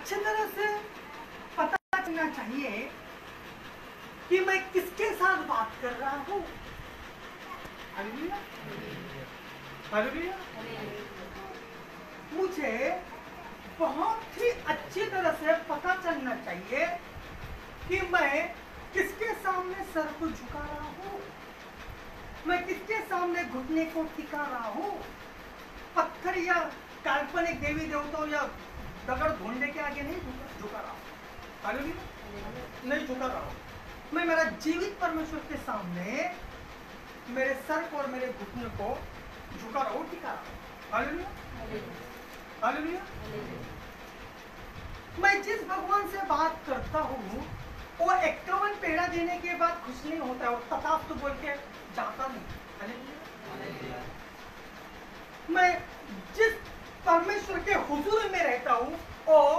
अच्छी तरह से पता चलना चाहिए कि मैं किसके साथ बात कर रहा हूँ। Hallelujah, hallelujah. मुझे बहुत ही अच्छी तरह से पता चलना चाहिए कि मैं किसके सामने सर को झुका रहा हूँ, मैं किसके सामने घुटने को टिका रहा हूँ। पत्थर या काल्पनिक देवी देवताओं या दगड़ ढूंढने के आगे नहीं झुका रहा हूँ। हालेलुया, नहीं झुका रहा हूँ। मैं मेरा जीवित परमेश्वर के सामने मेरे सर को और मेरे घुटने को झुका रहा हूँ, टिका रहा हूँ। Hallelujah, hallelujah. मैं जिस भगवान से बात करता हूँ वो 51 पेड़ा देने के बाद खुश नहीं होता है और तथास्तु बोल के जाता नहीं। हालेलुया। मैं जिस परमेश्वर के हुजूर में रहता हूँ और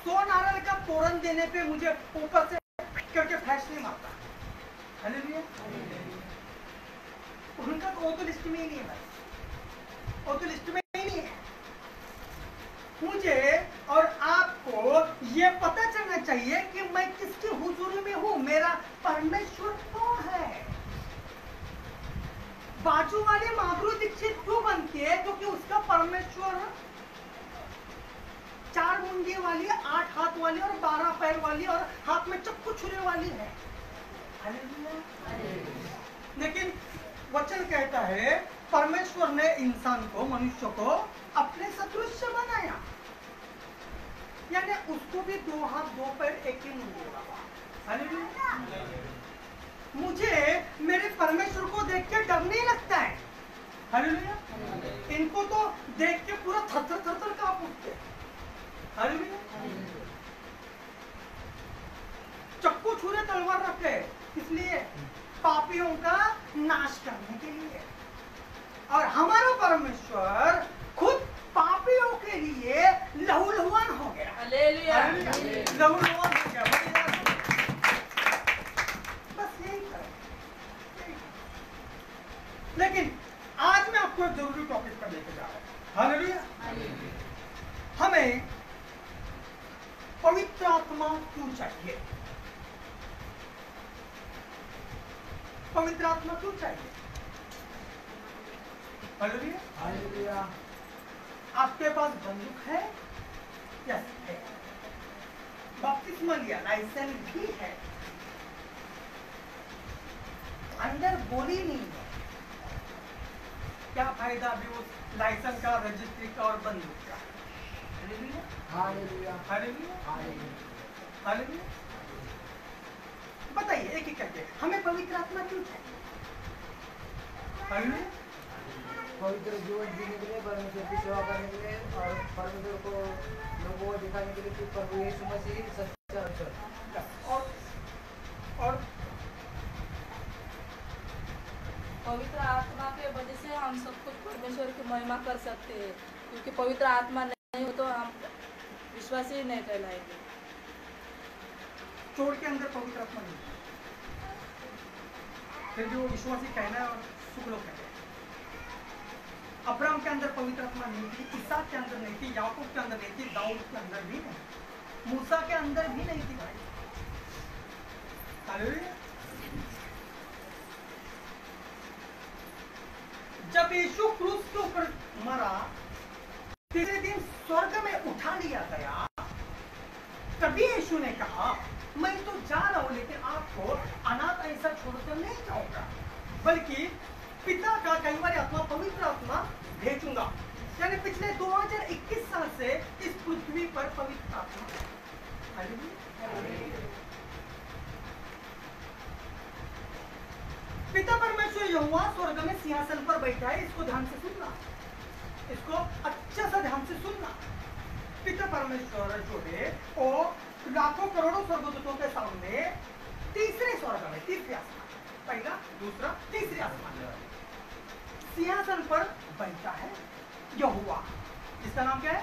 100 नारियल का तोरण देने पे मुझे ऊपर से करके फैश नहीं मारता। हालेलुया। उनका तो वो तो लिस्ट में ही नहीं है भाई, वो तो लिस्ट में ही नहीं है। मुझे और आपको ये पता चलना चाहिए कि मैं किसकी हुजूरी में हूँ, मेरा परमेश्वर कौन है। बाजू वाली माधुरी दीक्षित क्यों बनती है? क्योंकि उसका परमेश्वर 4 मुंडी वाली, 8 हाथ वाली और 12 पैर वाली और हाथ में चक्कू छुरे वाली है। लेकिन वचन कहता है परमेश्वर ने इंसान को, मनुष्य को अपने सदृश बनाया, यानी उसको भी 2 हाथ 2 पैर एक ही मुंडी वाला। मुझे मेरे परमेश्वर को देख के डर नहीं लगता है। हालेलुया। इनको तो देख के पूरा थर थर कांप उठते हैं। हालेलुया। चक्कू छुरे तलवार रखे, इसलिए पापियों का नाश करने के लिए। और हमारा परमेश्वर खुद पापियों के लिए लहूलुहान हो गया। हालेलुया, लहूलुहान हो गया। बस यही कर। लेकिन आज मैं आपको एक जरूरी टॉपिक पर लेके जा रहा हूं। हालेलुया। हमें पवित्र आत्मा क्यों चाहिए? पवित्र आत्मा क्यों चाहिए? Hallelujah, hallelujah. आपके पास बंदूक है? यस है। बपतिस्मा लिया, लाइसेंस भी है, अंदर गोली नहीं है। क्या फायदा अभी उस लाइसेंस का, रजिस्ट्री का और बंदूक का? Hallelujah, hallelujah, hallelujah, hallelujah. बताइए एक एक करके, हमें पवित्र आत्मा क्यों चाहिए? हालेलुया। पवित्र जीवन जीने के लिए, परमेश्वर की सेवा करने के लिए और परमेश्वर को लोगों को दिखाने के लिए कि प्रभु यीशु मसीह सच्चा ईश्वर। और पवित्र आत्मा के वजह से हम सब कुछ परमेश्वर की महिमा कर सकते हैं, क्योंकि पवित्र आत्मा नहीं हो तो हम विश्वासी ही नहीं कहलाएंगे। चोर के अंदर पवित्र आत्मा नहीं, फिर भी वो विश्वासी कहना है और सुख लोग कहते हैं। अब्राहम के अंदर पवित्र आत्मा नहीं थी, इसहाक के अंदर नहीं थी, याकूब के अंदर नहीं थी, दाऊद के अंदर भी नहीं, मूसा के अंदर भी नहीं थी भाई। हालेलुया। जब यीशु क्रूस के ऊपर मरा, तीसरे दिन स्वर्ग में उठा लिया गया, तभी यीशु ने कहा मैं तो जा रहा हूं लेकिन आपको अनाथ ऐसा छोड़कर नहीं जाऊंगा, बल्कि पिता का कईवारी आत्मा, पवित्र आत्मा भेजूंगा। यानी पिछले 2021 साल से इस पृथ्वी पर पवित्र आत्मा है। पिता परमेश्वर यहोवा स्वर्ग में सिंहासन पर बैठा है। इसको ध्यान से सुनना, इसको अच्छा सा ध्यान से सुनना। पिता परमेश्वर जो है वो लाखों करोड़ों स्वर्गदूतों के सामने तीसरे स्वर्ग में, तीसरे आसमान, पहला दूसरा तीसरे आसमान सिंहासन पर बैठा है यहोवा। इसका नाम क्या है?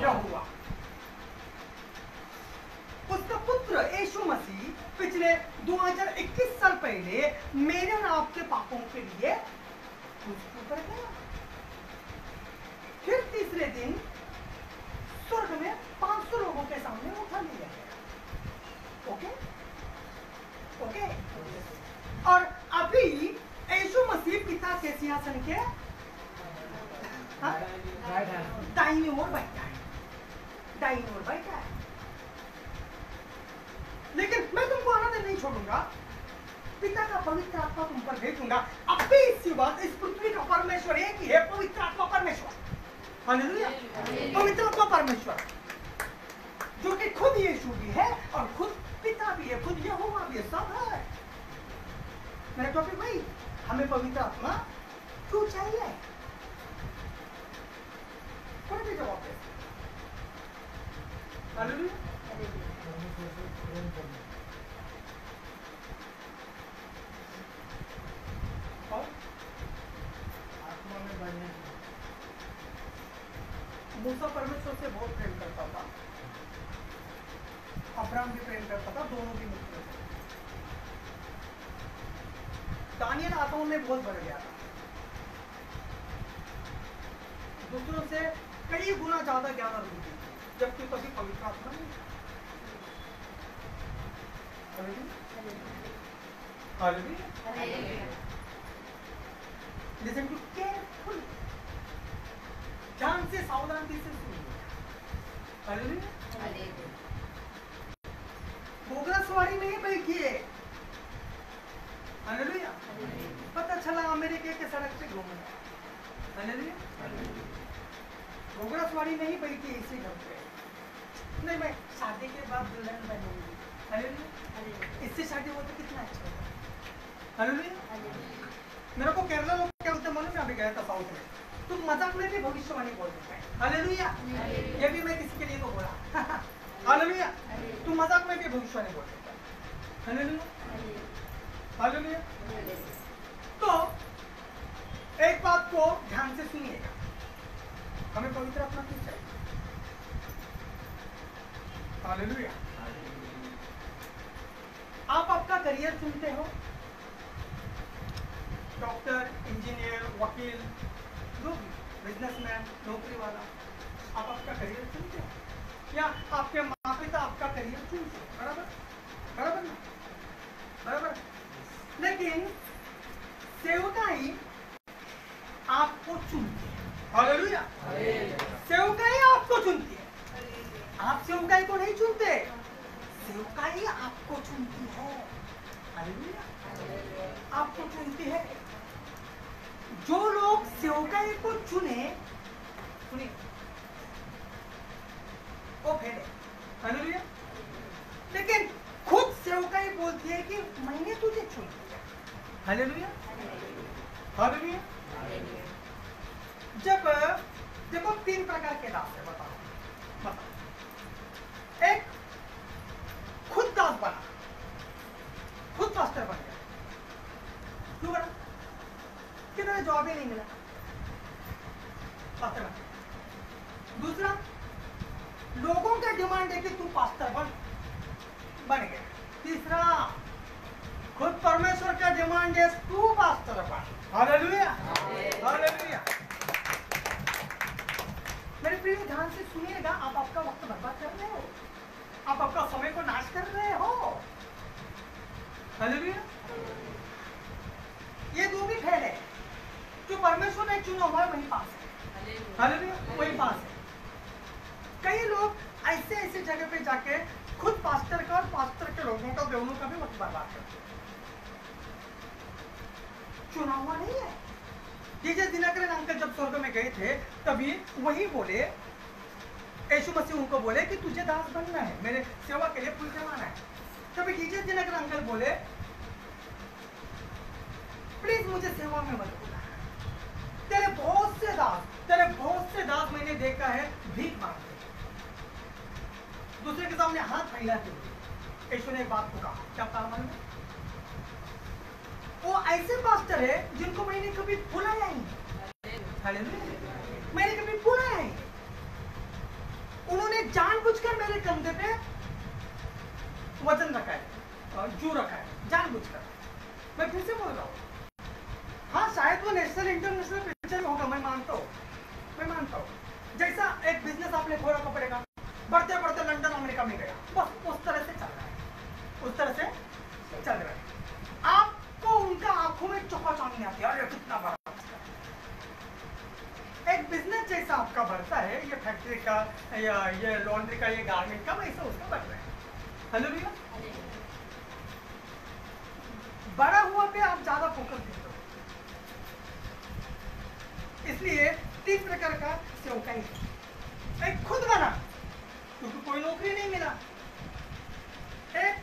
यहोवा। उसका पुत्र यीशु मसीह पिछले 2021 साल पहले मेरे और आपके पापों के लिए क्रूस पर गया। फिर तीसरे दिन स्वर्ग में 500 दाईं ओर बैठा है, दाईं ओर बैठा है। लेकिन मैं तुमको आनंद नहीं छोड़ूंगा, पिता का पवित्र आत्मा तुम पर भेजूंगा। अब भी इसी बात, इस पृथ्वी का परमेश्वर एक ही है, पवित्र आत्मा परमेश्वर। हालेलुया। पवित्र आत्मा परमेश्वर जो कि खुद यीशु भी है और खुद पिता भी है, खुद यहोवा भी है, सब है। मेरा टॉपिक भाई, हमें पवित्र आत्मा क्यों चाहिए? कोई भी जवाब दे। हालेलुया। परमेश्वर से प्रेम करना। और आत्मा में बढ़ने की। मूसा परमेश्वर से बहुत प्रेम करता था, अब्राहम भी प्रेम करता था, दोनों भी मित्र थे। दानियल आत्मा में बहुत बढ़ गया था, दूसरों से कई गुना ज्यादा ज्ञान अर्जित की, जबकि कभी पवित्र आत्मा नहीं था। लिसन टू केयरफुल, ध्यान से सावधानी से सुनिए। हालेलुया। घोघला सवारी नहीं बैठिए। हालेलुया। पता चला अमेरिका के सड़क पे घूम रहा है। हालेलुया। घोघला सवारी नहीं बैठी इसी घर पे, नहीं मैं शादी के बाद दुल्हन बनूंगी। हालेलुया। इससे शादी हो तो कितना अच्छा होगा। हालेलुया। मेरे को केरला लोग क्या बोलते मालूम है? अभी गया था साउथ में, तुम मजाक में भी भविष्यवाणी बोल सकते हैं। हालेलुया। ये भी मैं किसी के लिए तो बोला। हालेलुया। तुम मजाक में भी भविष्यवाणी बोल सकते हैं। हालेलुया। हालेलुया। तो एक बात को ध्यान से सुनिएगा, हमें पवित्र आत्मा क्यों चाहिए? हालेलुया। आप आपका करियर चुनते हो, डॉक्टर, इंजीनियर, वकील, जो भी, बिजनेसमैन, नौकरी वाला, आप आपका करियर चुनते हो या आपके माता पिता आपका करियर चुनते हो? बराबर बराबर ना? बराबर। लेकिन सेवकाई आपको चुनती है। हालेलुया। सेवकाई आपको चुनती है, आप सेवकाई को नहीं चुनते, सेवकाई आपको चुनती है। हालेलुया। आपको चुनती है। जो लोग सेवकाई को चुने, सुनिए, वो फेले। हालेलुया। लेकिन खुद सेवकाई बोलती है कि मैंने तुझे चुन लिया। हालेलुया। हालेलुया। जब देखो 3 प्रकार के दास है, बताओ। एक खुद दास बना, खुद पास्टर बन गया, क्यों बना? कितना जॉब ही नहीं मिला, पास्टर बन गया। दूसरा, लोगों का डिमांड है कि तू पास्टर बन गया। तीसरा, खुद परमेश्वर का डिमांड है तू पास्टर बन। हालेलुया। हालेलुया। मेरे प्रिय, ध्यान से सुनिएगा, आप आपका वक्त बर्बाद कर रहे हो, आप आपका समय को नाश कर रहे हो। हालेलुया। ये दो भी फेल है, जो परमेश्वर ने चुना हुआ है वही पास है। हालेलुया। वही पास है। कई लोग ऐसे ऐसे जगह पे जाके खुद पास्टर का और पास्टर के लोगों का, दोनों का भी वक्त बर्बाद करते हैं। चुना हुआ नहीं है। डीजे दिनकरन अंकल जब स्वर्ग में गए थे, तभी वही बोले, यीशु मसीह उनको बोले कि तुझे दास बनना है, मेरे सेवा के लिए फूल जमाना है। तभी डीजे दिनकरन अंकल बोले, प्लीज मुझे सेवा में मत बुला, तेरे बहुत से दास मैंने देखा है भीख मांगते, दूसरे के सामने हाथ फैलाते हुए। यीशु ने एक बात को कहा, क्या कहा मालूम है? वो ऐसे पास्टर है जिनको मैंने कभी बुलाया ही नहीं, मैंने कभी बुलाया ही नहीं। उन्होंने जानबूझकर मेरे कंधे पे वजन रखा है, जू रखा है, जानबूझकर। मैं फिर से बोल रहा हूँ, हाँ शायद वो नेशनल इंटरनेशनल पिक्चर होगा, मैं मानता हूँ। जैसा एक बिजनेस आपने खोला कपड़े का, बढ़ते बढ़ते लंदन अमेरिका में गया, बस उस तरह से चल रहा है। आपको उनका आंखों में चौंकाचौंधी आती है, अरे कितना बड़ा। एक बिजनेस जैसा आपका बढ़ता है, ये फैक्ट्री का या ये लॉन्ड्री का, ये गारमेंट का, वैसा उसका बन रहा है। हालेलुया। बड़ा हुआ पे आप ज्यादा फोकस देते हो, इसलिए 3 प्रकार का सेवकाई है। एक खुद बना क्योंकि कोई नौकरी नहीं मिला, एक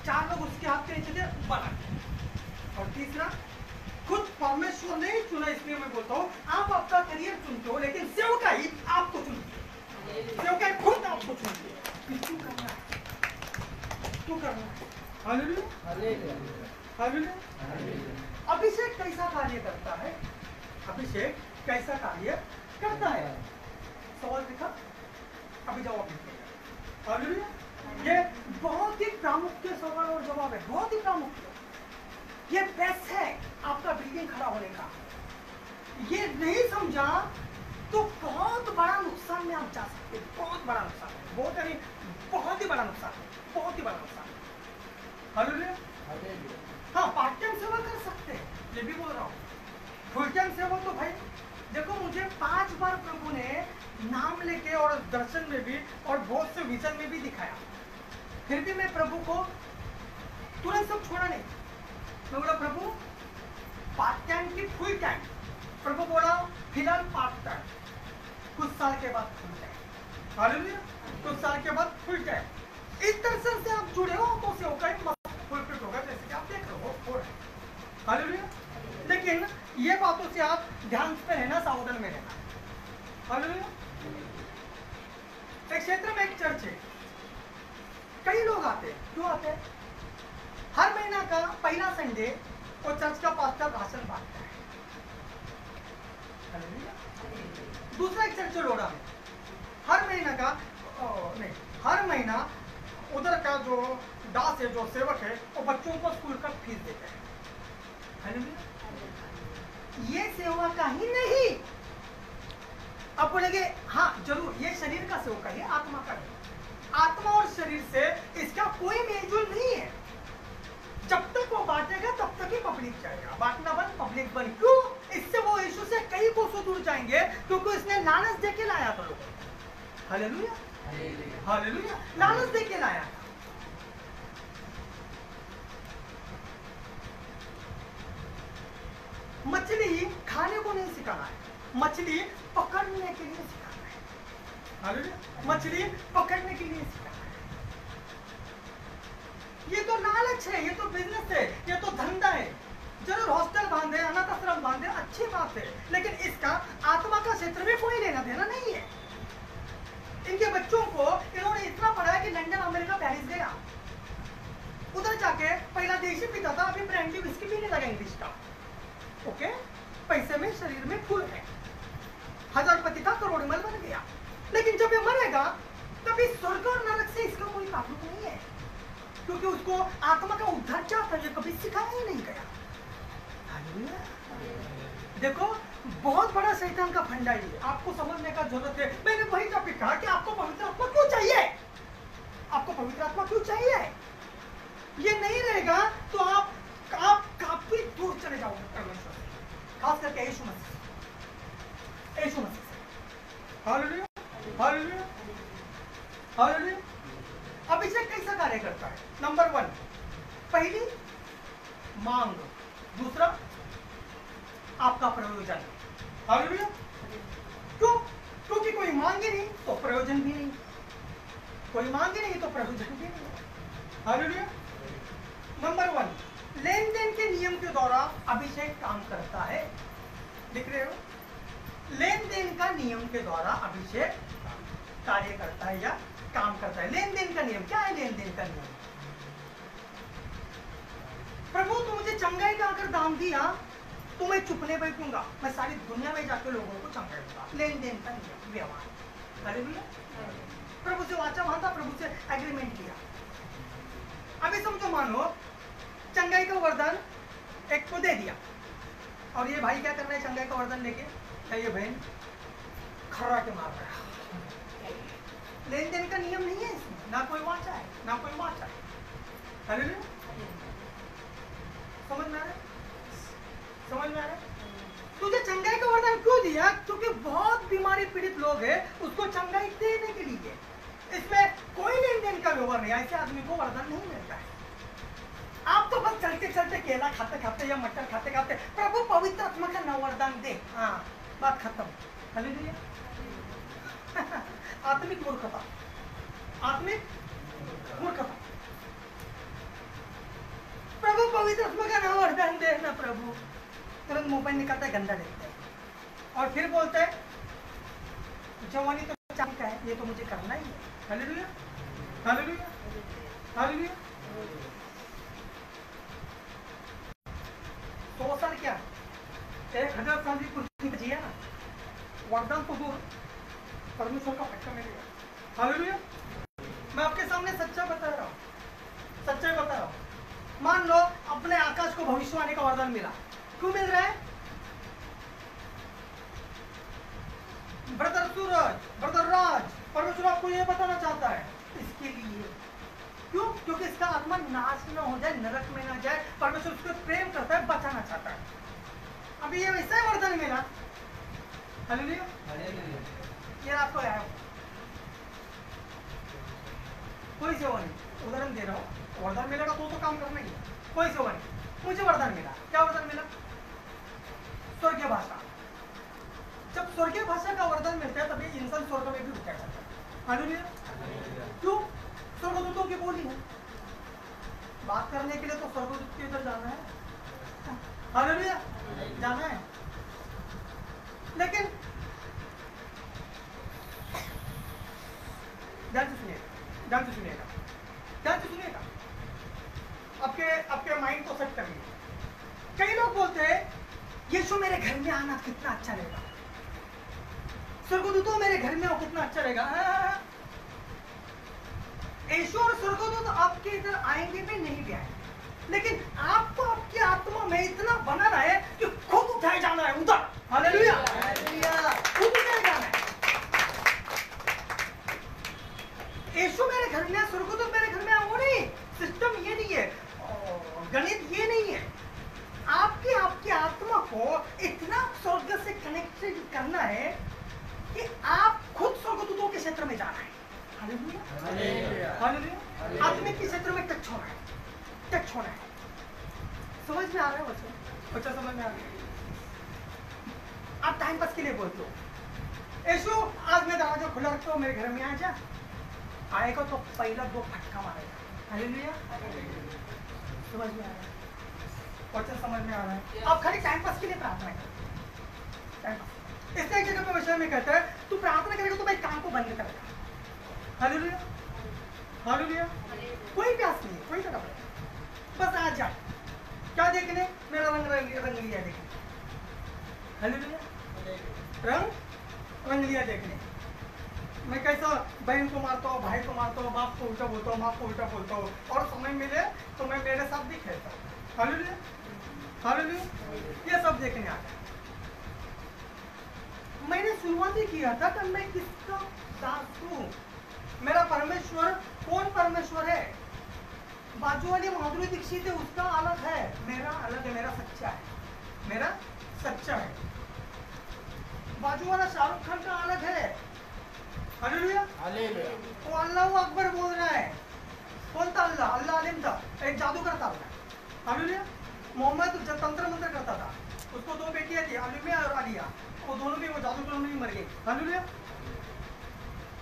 4 लोग उसके हाथ के नीचे थे बना, और तीसरा खुद परमेश्वर ने ही चुना। इसलिए मैं बोलता हूँ आप अपना करियर चुनते हो, लेकिन सेवकाई आपको चुनती है। सेवकाई खुद आपको चुनती है कि क्यों करना है, क्यों करना है। Hallelujah, hallelujah. अभिषेक कैसा कार्य करता है? अभिषेक कैसा कार्य करता है? सवाल देखा, अभी जवाब दीजिएगा। हालेलुया। ये बहुत ही प्रामुख्य सवाल और जवाब है, बहुत ही प्रामुख्य। ये बेस्ट है आपका बिल्डिंग खड़ा होने का। ये नहीं समझा तो बहुत बड़ा नुकसान में आप जा सकते हैं, बहुत बड़ा नुकसान है, बहुत यानी बहुत ही बड़ा नुकसान है, बहुत ही बड़ा नुकसान है। हालेलुया। हाँ, पार्ट टाइम सेवा कर सकते हैं, ये भी बोल रहा हूँ। फुल टाइम सेवा तो भाई देखो, मुझे 5 बार प्रभु ने नाम लेके और दर्शन में भी और बहुत से विजन में भी दिखाया, फिर भी मैं प्रभु को तुरंत सब छोड़ा नहीं। मैं बोला प्रभु पार्ट टाइम की फुल टाइम, प्रभु बोला फिलहाल पार्ट टाइम, कुछ साल के बाद फुल टाइम। हालेलुया। कुछ साल के बाद फुल टाइम। इस दर्शन से आप जुड़े हो तो सेवकाई फुलफिल होगा, जैसे कि आप देख रहे हो रहा है। हालेलुया। लेकिन ये बातों से आप ध्यान पे रहना, सावधान में रहना। हालेलुया। एक क्षेत्र में एक चर्च है, कई लोग आते हैं। क्यों आते हैं? हर महीना का पहला संडे वो चर्च का पास्टर राशन बांटता है। दूसरा एक चर्च लोड़ा में हर महीना का नहीं, हर महीना उधर का जो दास है, जो सेवक है, वो बच्चों को स्कूल का फीस देता है। ये सेवा का ही नहीं। अब बोलेंगे हाँ जरूर ये शरीर का सेवा का है, आत्मा का नहीं। आत्मा और शरीर से इसका कोई मेलजोल नहीं है। जब तक वो बांटेगा तब तक ही पब्लिक जाएगा, बांटना बंद पब्लिक बंद। क्यों? इससे वो यीशु से कई कोसों दूर जाएंगे, क्योंकि इसने लालच देके लाया था लोगों को। Hallelujah, hallelujah. लालच देके लाया था। मछली खाने को नहीं सिखाना है, मछली पकड़ने के लिए सिखाना है। हालेलुया। मछली पकड़ने के लिए सिखाना है। ये तो लालच है, ये तो बिजनेस है, ये तो धंधा है। जरूर हॉस्टल बांधे, अनाथ आश्रम बांधे, अच्छी बात है, लेकिन इसका आत्मा का क्षेत्र में कोई लेना देना नहीं है। इनके बच्चों को इन्होंने इतना पढ़ाया कि लंदन, अमेरिका, पेरिस गया, उधर जाके पहला देशी पीता था, अभी ब्रांडी विस्की पीने लगा इंग्लिश का। ओके, पैसे में शरीर में फूल है, हजारपति का करोड़मल बन गया। लेकिन जब ये मरेगा तभी स्वर्ग और नरक से इसका कोई ताल्लुक नहीं है, क्योंकि उसको आत्मा का उद्धार चाहता है, कभी सिखाया ही नहीं गया। देखो बहुत बड़ा शैतान का फंडा है, आपको समझने का जरूरत है। मैंने वही टॉपिक कहा कि आपको पवित्र आत्मा क्यों चाहिए, आपको पवित्र आत्मा क्यों चाहिए। ये नहीं रहेगा तो आप काफी दूर चले जाओगे परमेश्वर से, खास करके यीशु मसीह, यीशु मसीह से। Hallelujah, hallelujah, hallelujah. अभिषेक कैसा कार्य करता है? नंबर 1 पहली मांग, दूसरा आपका प्रयोजन। हालेलुया। क्यों? क्योंकि कोई मांगे नहीं तो प्रयोजन भी नहीं, कोई मांगे नहीं तो प्रयोजन भी नहीं। हालेलुया। नंबर 1 लेन देन के नियम के द्वारा अभिषेक काम करता है। लिख रहे हो? लेन देन का नियम के द्वारा अभिषेक कार्य करता है या काम करता है। लेन देन का नियम क्या है? लेन देन का नियम, प्रभु तू मुझे चंगाई का अगर दाम दिया तो मैं चुप नहीं बैठूंगा, मैं सारी दुनिया में जाकर लोगों को चंगाई दूंगा। लेन देन का नियम, व्यवहार। हालेलुया। प्रभु से वाचा बांधा, प्रभु से एग्रीमेंट किया। अभी समझो, मानो चंगाई का वरदान एक को दे दिया, और ये भाई क्या कर रहा है चंगाई का वरदान लेके? क्या ये बहन खर्रा के मार रहा है। लेन देन का नियम नहीं है इसमें, ना कोई वाचा है ना कोई वाचा है। हालेलुया। समझ में आ रहा है? समझ में आ रहा है? तुझे चंगाई का वरदान क्यों दिया? क्योंकि बहुत बीमारी पीड़ित लोग हैं, उसको चंगाई देने के लिए। इसमें कोई लेन देन का व्यवहार नहीं, ऐसे आदमी को वरदान नहीं मिलता है। आप तो बस चलते चलते केला खाते खाते या मटर खाते खाते प्रभु पवित्र आत्मा का नव वरदान दे, हाँ बात खत्म। हालेलुया। आत्मिक मूर्खता, आत्मिक मूर्खता। प्रभु पवित्र आत्मा का नव वरदान दे ना प्रभु, तुरंत मोबाइल निकालता है, गंदा देखता है और फिर बोलता है जवानी तो चांदी का है, ये तो मुझे करना ही है। Hallelujah, hallelujah, hallelujah. 100 साल क्या 1000 साल भी कुछ जिया ना, वरदान तो दूर, परमेश्वर का फटका मिलेगा। हालेलुया। मैं आपके सामने सच्चा बता रहा हूँ, सच्चाई बता रहा हूँ। मान लो अपने आकाश को भविष्यवाणी का वरदान मिला, क्यों मिल रहा है? ब्रदर सूरज, ब्रदर राज, परमेश्वर आपको यह बताना चाहता है इसके लिए। क्यों? क्योंकि इसका आत्मा नाश न हो जाए, नरक में ना जाए। परमेश्वर उसको प्रेम करता है, बचाना चाहता है। अभी ये वैसा ही वरदान मिला। हालेलुया, ये आपको आया कोई सेवा नहीं, उदाहरण दे रहा हूँ। वरदान मिलेगा तो काम करना ही है, कोई सेवा नहीं। मुझे वरदान मिला, क्या वरदान मिला? स्वर्गीय भाषा। जब स्वर्गीय भाषा का वरदान मिलता है तभी इंसान स्वर्ग में भी उतर जाता है। हालेलुया। क्यों? स्वर्गदूतों की बोली है, बात करने के लिए तो स्वर्गदूत के इधर जाना है। हालेलुया, जाना है। लेकिन ध्यान से सुनिएगा, ध्यान से सुनिएगा, ध्यान से सुनिएगा। आपके माइंड को सेट करिए। कई लोग बोलते हैं यीशु मेरे घर में आना कितना अच्छा रहेगा, स्वर्गदूतों मेरे घर में हो कितना अच्छा रहेगा। यीशु और स्वर्गदूत आपके इधर आएंगे भी नहीं भी आएंगे, लेकिन आपको आपकी आत्मा में इतना बनाना है कि खुद उठाए जाना है उधर। हालेलुया, खुद उठाए जाना है। यीशु मेरे घर में, स्वर्गदूत मेरे घर में आओ नहीं, सिस्टम ये नहीं है, गणित ये नहीं है। आपकी आत्मा को इतना स्वर्ग से कनेक्टेड करना है कि आप खुद स्वर्गदूतों के क्षेत्र में जाना है। Hallelujah, hallelujah. आत्मिक के क्षेत्र में टच होना है, टच होना है। समझ में आ रहा है बच्चा? बच्चा समझ में आ रहा है? आप टाइम पास के लिए बोलते हो यीशु आज मैं दरवाजा खुला रखता हूँ, मेरे घर में आ जा। आएगा तो पहला 2 फटका मारेगा। हालेलुया, समझ में आ रहा है? बच्चा समझ में आ रहा है? आप खाली टाइम पास के लिए प्रार्थना करें, टाइम पास। इसलिए एक जगह पे विषय में कहता है तू प्रार्थना करेगा तो भाई काम को बंद करेगा। Hallelujah, hallelujah. कोई प्यास नहीं है, कोई तड़प नहीं, बस आ जा। क्या देखने? मेरा रंग लिया देखने। हालेलुया, रंग लिया देखने। मैं कैसा बहन को मारता हूँ, भाई को मारता हूँ, बाप को उल्टा बोलता हूँ, माँ को उल्टा बोलता हूँ, और समय मिले तो मैं मेरे साथ भी खेलता हूँ। Hallelujah, hallelujah. ये सब देखने आता है। मैंने शुरुआत ही किया था कि मैं किसका दास हूँ। मेरा परमेश्वर कौन परमेश्वर है? बाजू वाली माधुरी दीक्षित है, उसका अलग है, मेरा अलग है, मेरा सच्चा है, मेरा सच्चा है। बाजू वाला शाहरुख खान का अलग है। Hallelujah, hallelujah. वो अल्लाह अकबर बोल रहा है। कौन था अल्लाह? अल्लाह आलिम था, एक जादूगर था। हालेलुया। मोहम्मद तंत्र मंत्र करता था, उसको 2 बेटियां थी, अलीमिया और आलिया, वो दोनों भी वो जादूगरों में मर गई। हालेलुया।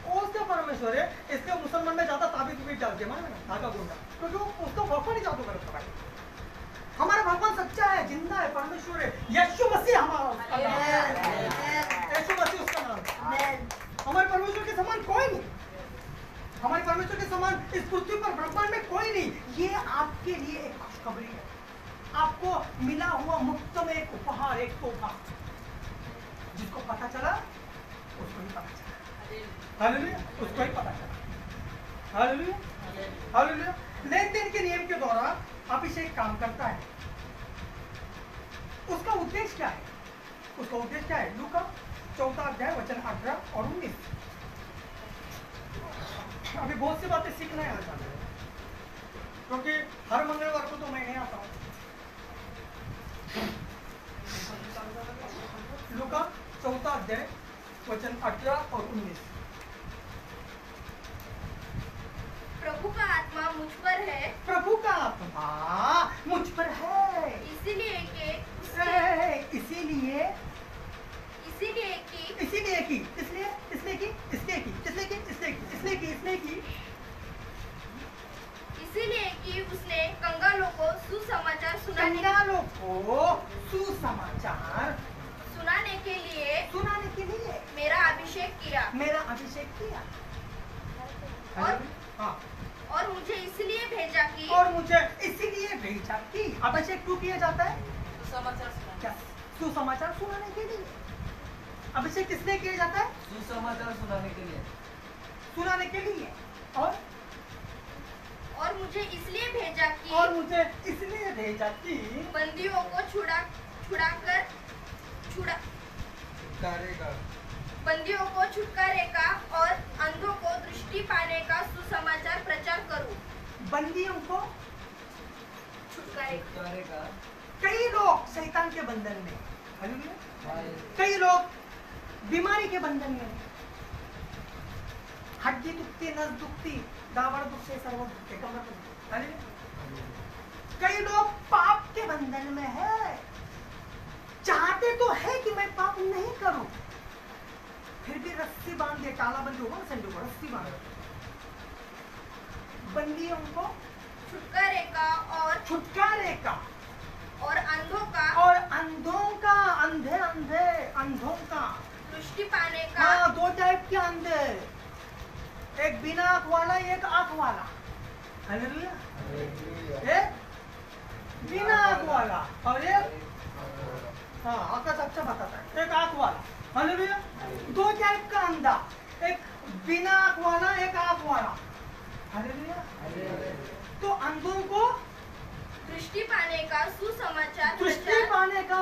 उसका परमेश्वर है, इसके मुसलमान में ज्यादा ताबीज भी डाल दिया माना धागा गुंडा, क्योंकि उसको भगवान ही जादू करता भाई। हमारा भगवान सच्चा है, जिंदा है, परमेश्वर है। यीशु मसीह हमारा उसका नाम है। यीशु मसीह उसका नाम है। हमारे परमेश्वर के समान कोई नहीं, हमारे परमेश्वर के समान इस पृथ्वी पर ब्रह्मांड में कोई नहीं। ये आपके लिए एक खुशखबरी है, आपको मिला हुआ मुफ्त में एक उपहार, एक तोहफा। जिसको पता चला उसको ही पता चला। हालेलुया, उसको ही पता चला। Hallelujah, hallelujah. लेन देन के नियम के द्वारा अभिषेक काम करता है। उसका उद्देश्य क्या है? उसका उद्देश्य क्या है? लूका 4 अध्याय वचन 18 और 19। अभी बहुत सी बातें सीखना है आज, क्योंकि हर मंगलवार को तो मैं नहीं आता हूँ। लूका 4 अध्याय वचन 18 और 19। प्रभु का आत्मा मुझ पर है, प्रभु का आत्मा मुझ पर है, इसीलिए कि इसीलिए इसीलिए कि इसलिए की इसलिए इसलिए की इसलिए की इसलिए की इसलिए की इसलिए की इसलिए की इसीलिए कि उसने कंगालों को सुसमाचार कंगालों को सुसमाचार सुनाने के लिए मेरा अभिषेक किया किया। और हाँ, और मुझे इसलिए भेजा कि और मुझे इसीलिए भेजा कि अभिषेक क्यों किया जाता है? समाचार सुनाने। क्या? सुसमाचार सुनाने के लिए। अभिषेक किसलिए किया जाता है? सुसमाचार सुनाने के लिए। सुनाने के लिए। और मुझे इसलिए भेजा कि और मुझे इसलिए भेजा कि बंदियों को बंदियों को छुटकारे का और अंधों को दृष्टि पाने का सुसमाचार प्रचार करूं। बंदियों को छुटकारे का। कई लोग शैतान के बंधन में, हालेलुया। कई लोग बीमारी के बंधन में, हड्डी दुखती, नस दुखती, दावड़ दुखते, सर्व दुखते, कमर दुखते, हालेलुया। कई लोग पाप के बंधन में है, चाहते तो है कि मैं पाप नहीं करूं, फिर भी रस्सी बांध दे, ताला बंदी होगा ना संजो को, रस्सी बांध। बंदियों को छुटकारे का और अंधों का अंधों का दृष्टि पाने का। हाँ, दो टाइप के अंधे, एक बिना आंख वाला, एक आंख वाला। हालेलुया। एक बिना आंख वाला और एक, हाँ, आकाश अच्छा बताता है, एक आंख वाला। हालेलुया। दो टाइप का अंधा, एक बिना आंख वाला, एक आंख वाला। हालेलुया। तो अंधों को दृष्टि पाने का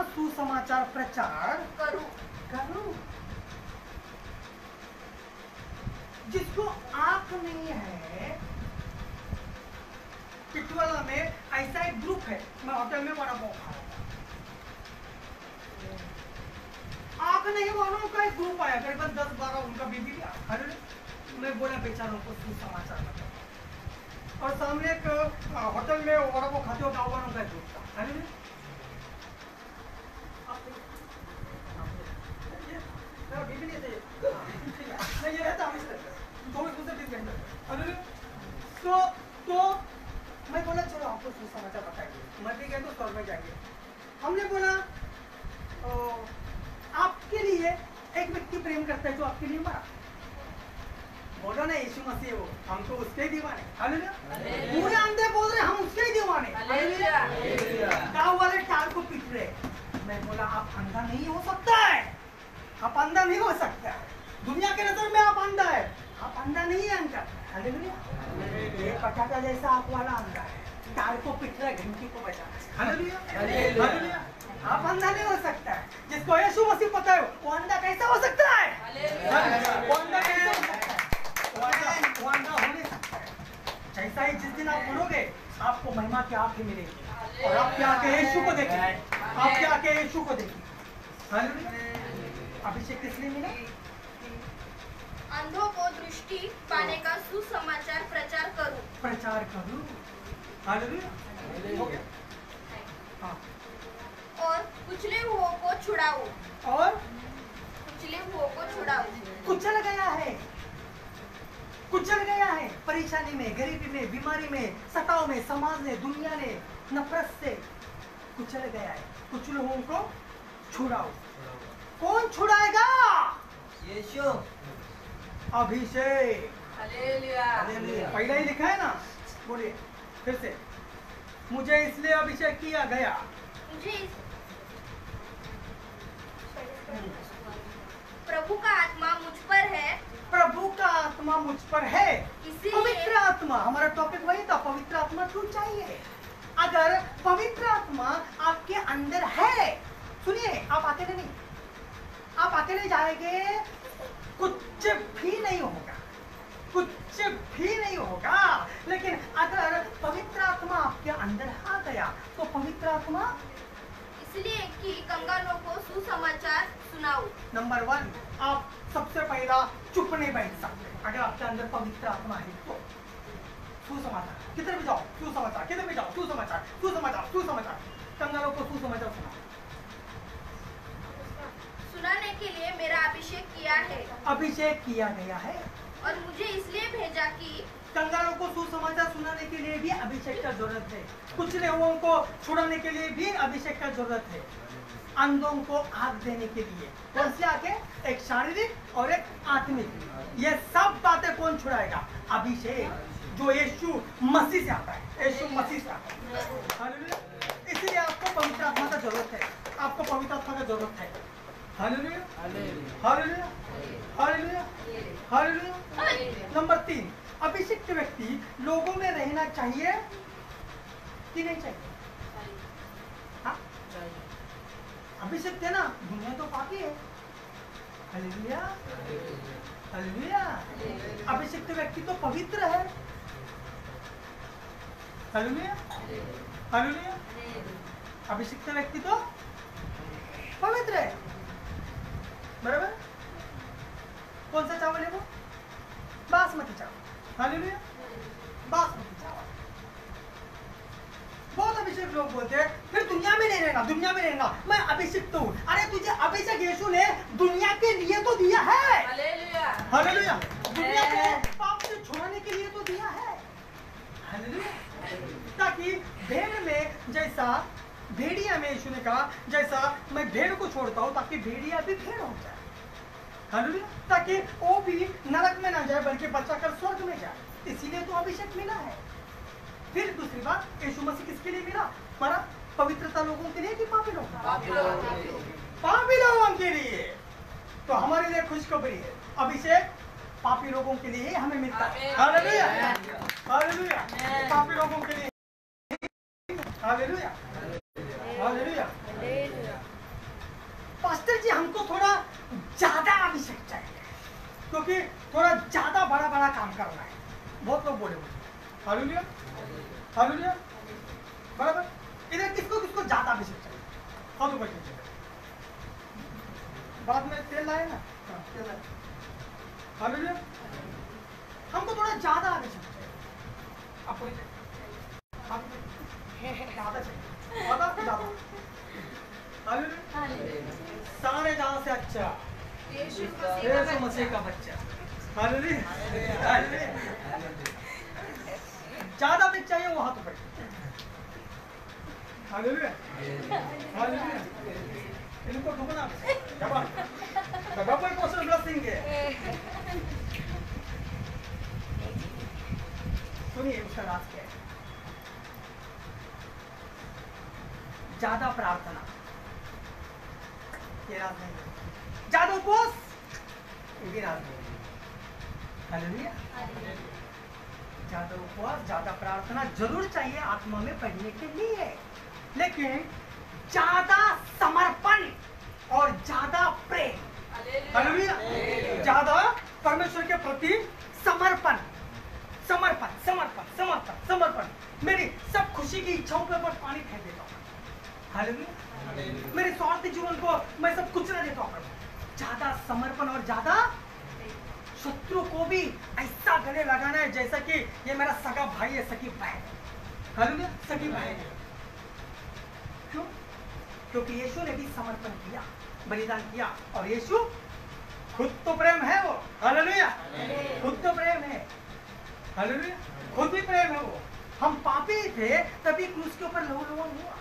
सुसमाचार प्रचार करूं। जिसको आंख नहीं है, टिटवाला में ऐसा एक ग्रुप है, मैं होटल में बड़ा पाव खा रहा था, आंख नहीं वालों का एक ग्रुप आया, करीबन 10-12 उनका बीबी भी आया। मैं बोला बेचारों को सुसमाचार बताओ, और सामने एक होटल में वड़ा पाव खाते हो गाँव वालों का ग्रुप था। बीबी नहीं थे, ये रहता तो मैं बोला चलो आपको सुसमाचार बताएंगे, मर भी गए तो स्वर्ग में जाएंगे। हमने बोला आपके लिए एक व्यक्ति प्रेम करता है जो आपके लिए मरा। बोलो ना यीशु मसीह, वो हम तो उसके ही दीवाने। हालेलुया। पूरे अंधे बोल रहे हम उसके ही दीवाने। हालेलुया। गाँव वाले टाल को पीट रहे। मैं बोला आप अंधा नहीं हो सकता है, आप अंधा नहीं हो सकता है, दुनिया के नजर में आप अंधा है, आप अंधा नहीं है अंकल। हालेलुया। ये पटाखा जैसा आप वाला अंधा है, टाल को पीट रहा है, घंटी को बजा रहा है। हालेलुया। हालेलुया। आप अंधा नहीं हो सकता है, जिसको यीशु मसीह पता है वो अंधा कैसा हो सकता है? वो अंधा कैसे हो सकता है? वो अंधा हो नहीं सकता है। जैसा ही जिस दिन आप मरोगे आपको महिमा की आंखें मिलेगी और आप क्या के यीशु को देखेंगे, आप क्या के यीशु को देखेंगे। हालेलुया। अभिषेक किस लिए मिला? अंधों को दृष्टि पाने का सुसमाचार प्रचार करूं। हालेलुया। हो गया। हाँ। और कुचले हुओं को छुड़ाऊं। कुचल गया है परेशानी में, गरीबी में, बीमारी में, सताव में, समाज ने, दुनिया ने, नफरत से कुचल गया है। कुछ लोगों को छुड़ाओ। कौन छुड़ाएगा? यीशु। अभिषेक। हालेलुया। पहले ही लिखा है ना, बोलिए फिर से। मुझे इसलिए अभिषेक किया गया। प्रभु का आत्मा मुझ पर है। प्रभु का आत्मा मुझ पर है। इसीलिए पवित्र आत्मा, हमारा टॉपिक वही था, पवित्र आत्मा क्यों चाहिए? अगर पवित्र आत्मा आपके अंदर है, सुनिए, आप अकेले नहीं, आप अकेले जाएंगे कुछ भी नहीं होगा, कुछ भी नहीं होगा। लेकिन अगर पवित्र आत्मा आपके अंदर आ गया तो पवित्र आत्मा इसलिए कि कंगालों को सुसमाचार सुनाऊं? नंबर 1, आप सबसे पहला चुप नहीं बैठ सकते अगर आपके अंदर पवित्र आत्मा है तो। सुसमाचार, किधर भी जाओ सुसमाचार, किधर भी जाओ सुसमाचार, सुसमाचार, सुसमाचार। कंगालों को सुसमाचार सुनाओ। सुनाने के लिए मेरा अभिषेक किया है अभिषेक किया गया है और मुझे इसलिए भेजा कि कंगालों को सुसमाचार सुनाने के लिए भी अभिषेक का जरूरत है। कुछ लोगों को छुड़ाने के लिए भी अभिषेक का जरूरत है। अंधों को आग देने के लिए कौन सी आग है? एक शारीरिक और एक आत्मिक। ये सब बातें कौन छुड़ाएगा? अभिषेक, जो यीशु मसीह से आता है। यीशु मसीह से आता है। हालेलुया। इसलिए आपको पवित्र आत्मा का जरूरत है। आपको पवित्र आत्मा का जरूरत है। Hallelujah, hallelujah, hallelujah, hallelujah. Number 3, अभिषिक्त व्यक्ति लोगों में रहना चाहिए कि नहीं चाहिए? हाँ? अभिषिक्त है ना, दुनिया तो पापी है। Hallelujah, hallelujah. अभिषिक्त व्यक्ति तो पवित्र है। Hallelujah, hallelujah. अभिषिक्त व्यक्ति तो पवित्र है, बराबर? कौन सा चावल है वो? बासमती चावल। हालेलुया, बासमती चावल। बहुत अभिषेक लोग बोलते हैं फिर दुनिया में नहीं रहना, दुनिया में रहना, मैं अभिषिक्त हूँ। अरे तुझे अभिषेक यीशु ने दुनिया के लिए तो दिया है। Hallelujah, hallelujah. दुनिया को पाप से छुड़ाने के लिए तो दिया है। हालेलुया। ताकि भेड़ में जैसा भेड़िया में यीशु ने कहा, जैसा मैं भेड़ को छोड़ता हूँ ताकि भेड़िया भी भेड़ हो जाए। हालेलुया। ताकि वो भी नरक में ना जाए बल्कि बचा कर स्वर्ग में जाए। इसीलिए तो अभिषेक मिला है। फिर दूसरी बात, यीशु मसीह किसके लिए मिला? हमारा पवित्रता लोगों के लिए कि पापी लोगों? पापी लोगों के लिए। तो हमारे लिए खुशखबरी है, अभिषेक पापी लोगों के लिए ही हमें मिलता है। Hallelujah, hallelujah. पापी लोगों के लिए। Hallelujah, hallelujah. पास्टर जी, हमको थोड़ा ज्यादा अभिषेक चाहिए क्योंकि थोड़ा ज्यादा बड़ा बड़ा काम करना है। बहुत लोग बोले मुझे। हालेलुया, हालेलुया, बराबर। इधर किसको किसको ज्यादा अभिषेक चाहिए? हाथ ऊपर कीजिए। बाद में तेल लाए ना, तेल लाए। हालेलुया। हमको थोड़ा ज्यादा अभिषेक चाहिए। आपको ज्यादा चाहिए, ज्यादा। हालेलुया। सारे जहां से अच्छा यीशु मसीह का बच्चा। Hallelujah, hallelujah. ज्यादा भी चाहिए वो हाथ ऊपर। Hallelujah, hallelujah. इनको दुगना सुनिए उसका राज क्या है? ज्यादा प्रार्थना ये राज नहीं है। ज्यादा उपवास ये भी राज नहीं है। हालेलुया। ज्यादा उपवास, ज्यादा प्रार्थना जरूर चाहिए आत्मा में पढ़ने के लिए, लेकिन ज्यादा समर्पण और ज्यादा प्रेम। हालेलुया। ज्यादा परमेश्वर के प्रति समर्पण, समर्पण, समर्पण, समर्पण, समर्पण। मेरी सब खुशी की इच्छाओं पर बस पानी फेंक देता हूँ। हालेलुया। मेरे स्वार्थी जीवन को मैं सब कुछ ना देता हूँ। ज्यादा समर्पण और ज्यादा शत्रु को भी ऐसा गले लगाना है जैसा कि ये मेरा सगा भाई है, सगी बहन है। हालेलुया, सगी बहन है। क्यों? क्योंकि यीशु ने भी समर्पण किया, बलिदान किया, और यीशु खुद तो प्रेम है वो। हालेलुया, खुद तो प्रेम है। हालेलुया, खुद भी प्रेम है वो। हम पापी थे तभी क्रूस के ऊपर लहू लुहान हुआ।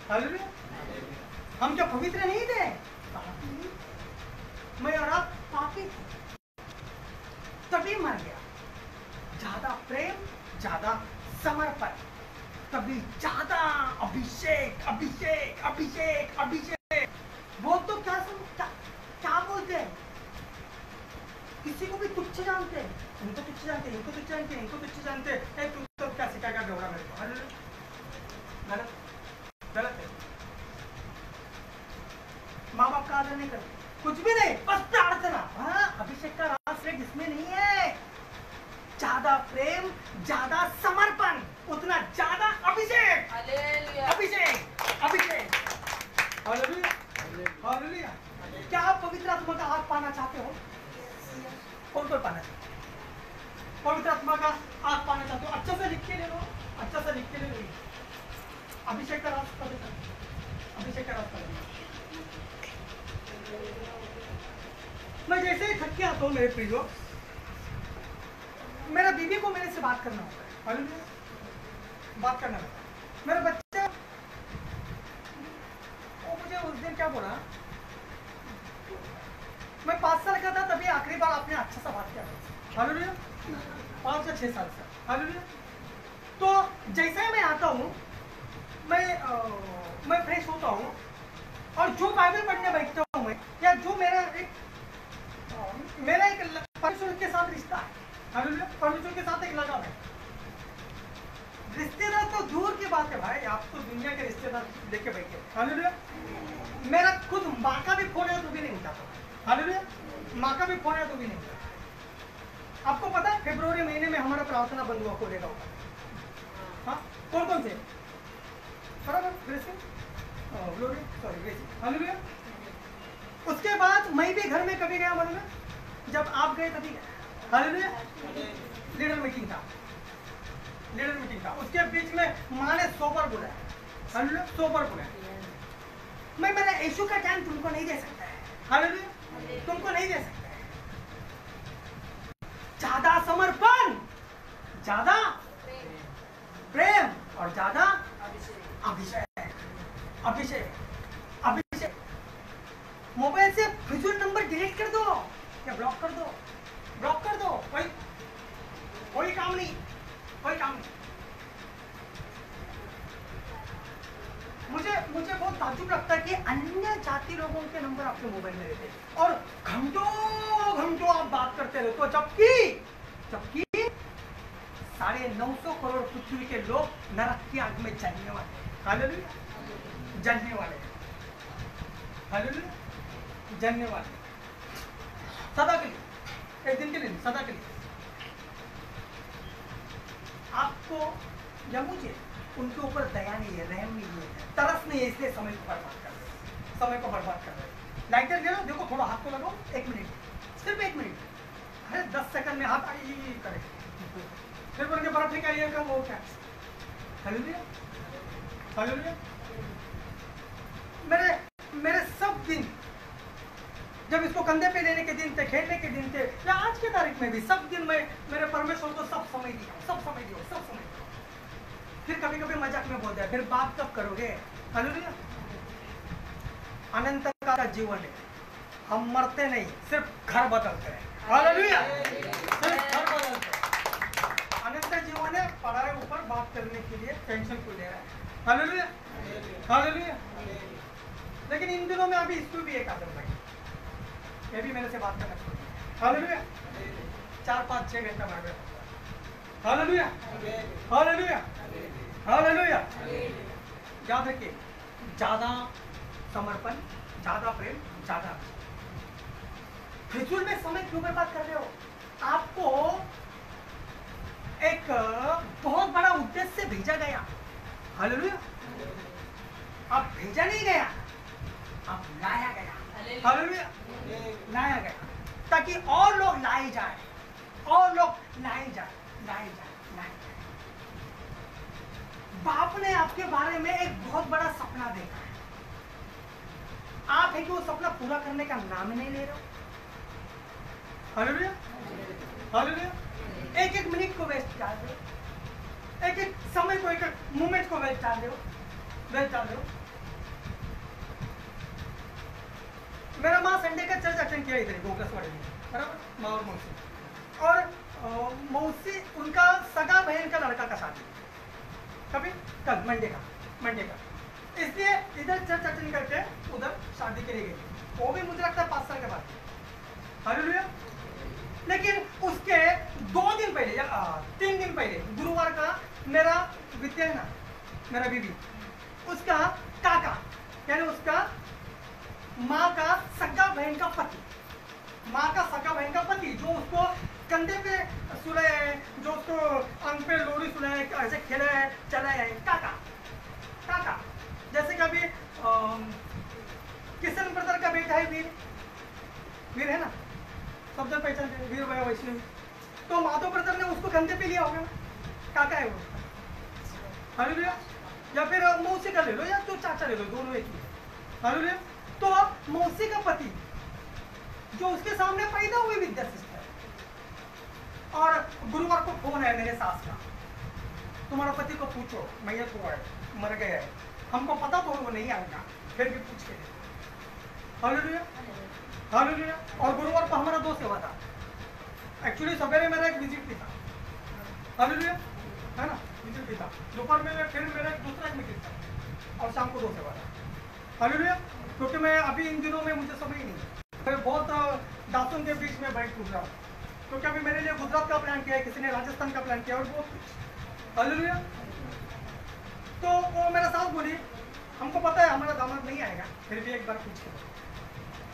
हालेलुया। हम क्या पवित्र नहीं थे? पापी, मैं और आप पापी थे तभी मर गया। ज्यादा प्रेम, ज्यादा समर्पण, तभी ज्यादा अभिषेक, अभिषेक, अभिषेक, अभिषेक। वो तो क्या बोलते हैं? किसी को भी तुच्छ जानते हैं, इनको तुच्छ जानते हैं, इनको तुच्छ जानते हैं, इनको तुच्छ जानते हैं। तू तो क्या सिखाएगा डोरा मेरे को? गलत, गलत है। माँ बाप का आदर नहीं करते, कुछ भी नहीं, बस प्रार्थना। हाँ, अभिषेक का राज इसमें नहीं है। ज्यादा प्रेम, ज्यादा समर्पण, उतना ज्यादा अभिषेक। हालेलुया, अभिषेक, अभिषेक। Hallelujah, hallelujah. क्या आप पवित्र आत्मा का आग पाना चाहते हो? कौन कौन पाना चाहते हो? पवित्र आत्मा का आग पाना चाहते हो? अच्छा से लिख के ले लो, अच्छा से लिख के ले लो। अभिषेक का रास्ता देता, अभिषेक का रास्ता देता। मैं जैसे ही थक के आता हूँ मेरे प्रियो, मेरा बीबी को मेरे से बात करना होता है, हालेलुया, बात करना होता है। मेरा बच्चा वो मुझे उस दिन क्या बोला, मैं 5 साल का था तभी आखिरी बार आपने अच्छा सा बात किया, हालेलुया, 5 या 6 साल से, हालेलुया। तो जैसे ही मैं आता हूँ, मैं फ्रेश होता हूँ और जो बाइबल पढ़ने बैठता हूँ मैं, या जो मेरा एक परमेश्वर के साथ रिश्ता है, हालेलुया, परमेश्वर के साथ एक लगाव है। रिश्तेदार तो दूर की बात है भाई, आप तो दुनिया के रिश्तेदार लेके बैठे, हालेलुया। मेरा खुद माँ का भी फोन है तो भी नहीं उठाता, हालेलुया, माँ का भी फोन है तो भी नहीं उठाता। आपको पता है फरवरी महीने में हमारा प्रार्थना बंद हुआ खोलेगा होगा, हाँ, कौन कौन से बराबर, ग्लोरी, सॉरी ग्रेसी, हालेलुया। उसके बाद मैं भी घर में कभी गया मालूम है, जब आप गए तभी गया, हालेलुया। लीडर मीटिंग था, लीडर मीटिंग था, उसके बीच में माँ ने सोपर बुलाया, हालेलुया, सोपर बुलाया। मैं मेरा यीशु का ज्ञान तुमको नहीं दे सकता है, हालेलुया, तुमको नहीं दे सकता है। ज्यादा समर्पण, ज्यादा प्रेम और ज्यादा अभिषेक, अभिषेक, अभिषेक। मोबाइल से फिजूल नंबर डिलीट कर दो या ब्लॉक कर दो, ब्लॉक कर दो, कोई काम नहीं, कोई काम नहीं। मुझे बहुत ताज्जुब लगता है कि अन्य जाति लोगों के नंबर आपके मोबाइल में रहते हैं और घंटों आप बात करते रहते हो, जबकि 950 करोड़ पृथ्वी के लोग नरक की आग में जलने वाले, हालेलुया, जलने वाले, हालेलुया, जलने वाले, सदा के लिए, एक दिन के लिए, सदा के लिए। आपको या मुझे उनके ऊपर दया नहीं है, रहम नहीं है, तरस नहीं है, इसलिए समय को बर्बाद कर रहे, समय को बर्बाद कर रहे। लाइटर ले लो, देखो थोड़ा हाथ तो लगाओ, 1 मिनट, सिर्फ 1 मिनट, अरे 10 सेकंड में हाथ आई करे, फिर बोल के बर्फ निकालिए कब वो क्या, हालेलुया, हालेलुया। मेरे सब दिन, जब इसको कंधे पे लेने के दिन थे, खेलने के दिन थे, या आज के तारीख में भी सब दिन मैं मेरे परमेश्वर को सब समय दिया, सब समय दिया, सब समय दिया। फिर कभी कभी मजाक में बोलते हैं, फिर बात कब करोगे, हालेलुया। अनंत का जीवन है, हम मरते नहीं, सिर्फ घर बदलते हैं, हालेलुया, सिर्फ घर बदलते हैं। अनंत जीवन है, पढ़ाई ऊपर बात करने के लिए टेंशन को ले रहा है, हालेलुया, हालेलुया। लेकिन इन दिनों में अभी इसको भी एक आदम भाई, ये भी मेरे से बात करना छोड़ दिया, हालेलुया, 4, 5, 6 घंटा मार रहा, हालेलुया, हालेलुया, हालेलुया। याद रखिए, ज्यादा समर्पण, ज्यादा प्रेम, ज्यादा फिजूल में समय क्यों बर्बाद कर रहे हो? आपको एक बहुत बड़ा उद्देश्य से भेजा गया, हालेलुया। आप भेजा नहीं गया, आप लाया गया, हालेलुया, लाया गया, ताकि और लोग लाए जाए, और लोग लाए जाए, लाए जाए, लाए जाए। बाप ने आपके बारे में एक बहुत बड़ा सपना देखा है, आप है कि वो सपना पूरा करने का नाम नहीं ले रहे हो, हालेलुया, हालेलुया। एक मिनट को वेस्ट डाल दो, एक समय को, एक मोमेंट को वेस्ट डाल दो, वेस्ट डाल दो। मेरा माँ संडे का चर्च अटेंड किया इधर गोगलसवाड़ी में, बराबर, माँ और मौसी, और मौसी उनका सगा बहन का लड़का का शादी, कभी कल मंडे का, इसलिए इधर चर्च अटेंड करके उधर शादी के लिए गई, वो भी मुझे लगता है 5 साल के बाद, हालेलुया। लेकिन उसके 2 दिन पहले या 3 दिन पहले, गुरुवार का, मेरा विद्या है ना, मेरा बीबी, उसका काका, यानी उसका माँ का सगा बहन का पति, माँ का सगा बहन का पति, जो उसको कंधे पे सुलाए, जो उसको अंग पे लोरी सुलाए, ऐसे खेलाए चलाए, काका, काका। जैसे कि अभी किशन ब्रदर का बेटा है वीर, वीर है ना, सब जन पहचानते हैं, वीर भैया वैष्णवी। तो माधव ब्रदर ने उसको कंधे पे लिया होगा ना, काका है वो, हालेलुया। या फिर मौसी का ले लो या तो चाचा ले लो, दोनों एक ही, हालेलुया। तो अब मौसी का पति जो उसके सामने पैदा हुई विद्या सिस्टर, और गुरुवार को फोन है मेरे सास का, तुम्हारा पति को पूछो मैयत हुआ है, मर गया है, हमको पता तो वो नहीं आएगा, फिर भी पूछ के, हालेलुया हालेलुया। और गुरुवार को हमारा दोस्त हुआ था, एक्चुअली सवेरे मेरा एक विजिट भी था, हालेलुया, है ना, विजिट भी था। दोपहर में फिर मेरा एक दूसरा एक मीटिंग था, और शाम को 2 सेवा था, हालेलुया। क्योंकि मैं अभी इन दिनों में मुझे समय नहीं है, मैं बहुत दासों के बीच में बैठ रहा हूँ, क्योंकि अभी मेरे लिए गुजरात का प्लान किया है, किसी ने राजस्थान का प्लान किया, और बहुत कुछ, हालेलुया। तो वो मेरा साथ बोली, हमको पता है हमारा दामाद नहीं आएगा, फिर भी एक बार पूछ के,